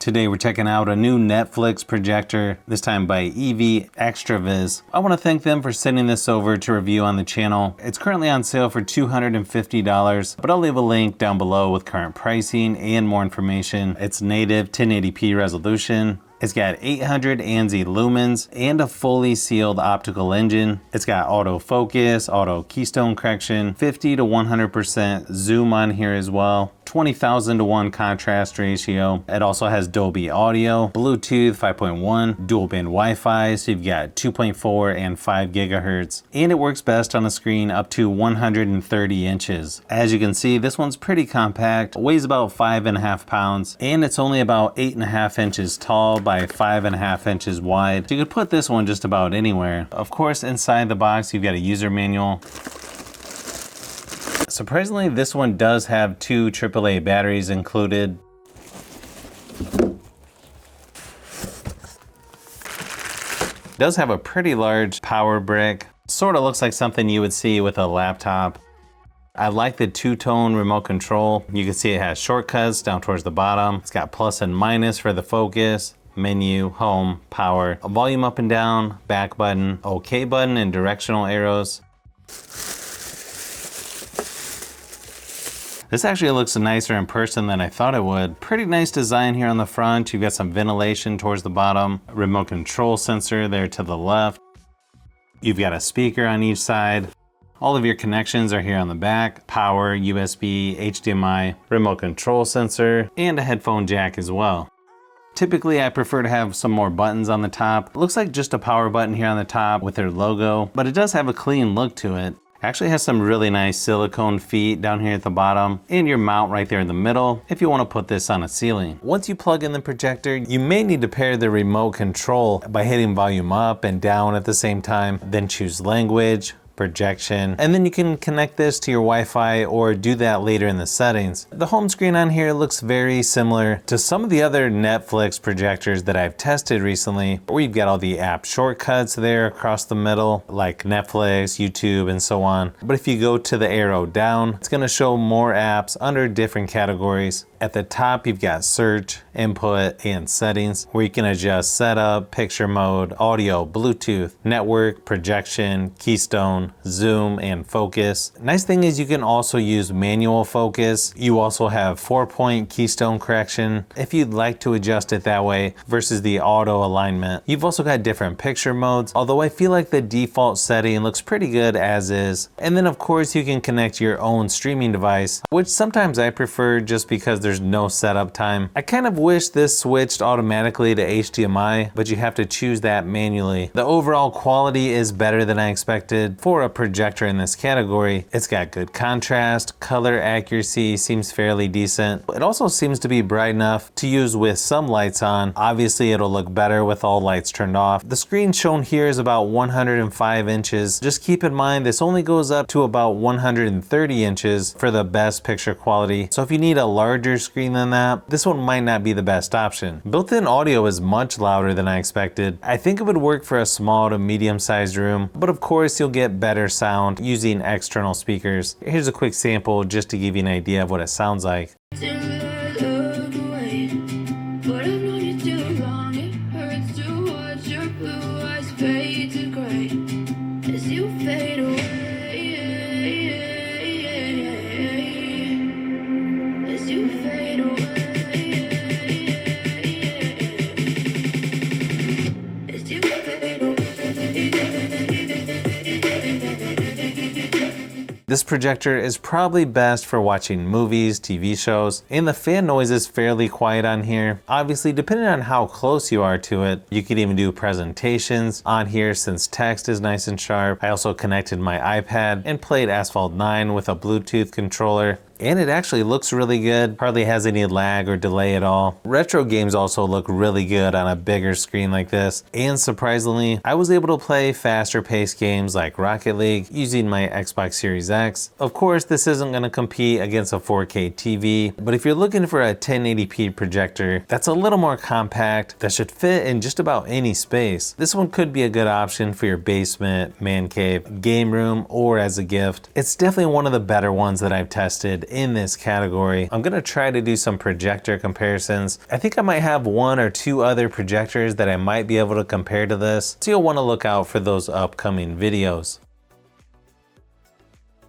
Today we're checking out a new Netflix projector, this time by Extravis. I want to thank them for sending this over to review on the channel. It's currently on sale for $250, but I'll leave a link down below with current pricing and more information. It's native 1080p resolution. It's got 800 ANSI lumens and a fully sealed optical engine. It's got autofocus, auto keystone correction, 50 to 100% zoom on here as well. 20,000 to 1 contrast ratio. It also has Dolby Audio, Bluetooth 5.1, dual band Wi-Fi, so you've got 2.4 and 5 gigahertz. And it works best on a screen up to 130 inches. As you can see, this one's pretty compact, weighs about 5.5 pounds, and it's only about 8.5 inches tall by 5.5 inches wide. So you could put this one just about anywhere. Of course, inside the box, you've got a user manual. Surprisingly, this one does have 2 AAA batteries included. It does have a pretty large power brick. Sort of looks like something you would see with a laptop. I like the 2-tone remote control. You can see it has shortcuts down towards the bottom. It's got plus and minus for the focus, menu, home, power, a volume up and down, back button, OK button, and directional arrows. This actually looks nicer in person than I thought it would. Pretty nice design here on the front. You've got some ventilation towards the bottom, remote control sensor there to the left. You've got a speaker on each side. All of your connections are here on the back. Power, USB, HDMI, remote control sensor, and a headphone jack as well. Typically, I prefer to have some more buttons on the top. It looks like just a power button here on the top with their logo, but it does have a clean look to it. Actually has some really nice silicone feet down here at the bottom and your mount right there in the middle if you want to put this on a ceiling. Once you plug in the projector, you may need to pair the remote control by hitting volume up and down at the same time, then choose language, projection, and then you can connect this to your Wi-Fi or do that later in the settings. The home screen on here looks very similar to some of the other Netflix projectors that I've tested recently, where you've got all the app shortcuts there across the middle, like Netflix, YouTube, and so on. But if you go to the arrow down, it's gonna show more apps under different categories. At the top, you've got search, input, and settings, where you can adjust setup, picture mode, audio, Bluetooth, network, projection, keystone, zoom, and focus. Nice thing is you can also use manual focus. You also have 4-point keystone correction if you'd like to adjust it that way versus the auto alignment. You've also got different picture modes, although I feel like the default setting looks pretty good as is. And then of course you can connect your own streaming device, which sometimes I prefer just because there's no setup time. I kind of wish this switched automatically to HDMI, but you have to choose that manually. The overall quality is better than I expected for a projector in this category. It's got good contrast, color accuracy seems fairly decent. It also seems to be bright enough to use with some lights on. Obviously it'll look better with all lights turned off. The screen shown here is about 105 inches. Just keep in mind this only goes up to about 130 inches for the best picture quality. So if you need a larger screen than that, this one might not be the best option. Built-in audio is much louder than I expected. I think it would work for a small to medium-sized room, but of course you'll get better sound using external speakers. Here's a quick sample just to give you an idea of what it sounds like. This projector is probably best for watching movies, TV shows, and the fan noise is fairly quiet on here. Obviously, depending on how close you are to it, you could even do presentations on here since text is nice and sharp. I also connected my iPad and played Asphalt 9 with a Bluetooth controller. And it actually looks really good, hardly has any lag or delay at all. Retro games also look really good on a bigger screen like this. And surprisingly, I was able to play faster paced games like Rocket League using my Xbox Series X. Of course, this isn't gonna compete against a 4K TV, but if you're looking for a 1080p projector that's a little more compact, that should fit in just about any space, this one could be a good option for your basement, man cave, game room, or as a gift. It's definitely one of the better ones that I've tested, in this category. I'm gonna try to do some projector comparisons. I think I might have 1 or 2 other projectors that I might be able to compare to this, so you'll wanna look out for those upcoming videos.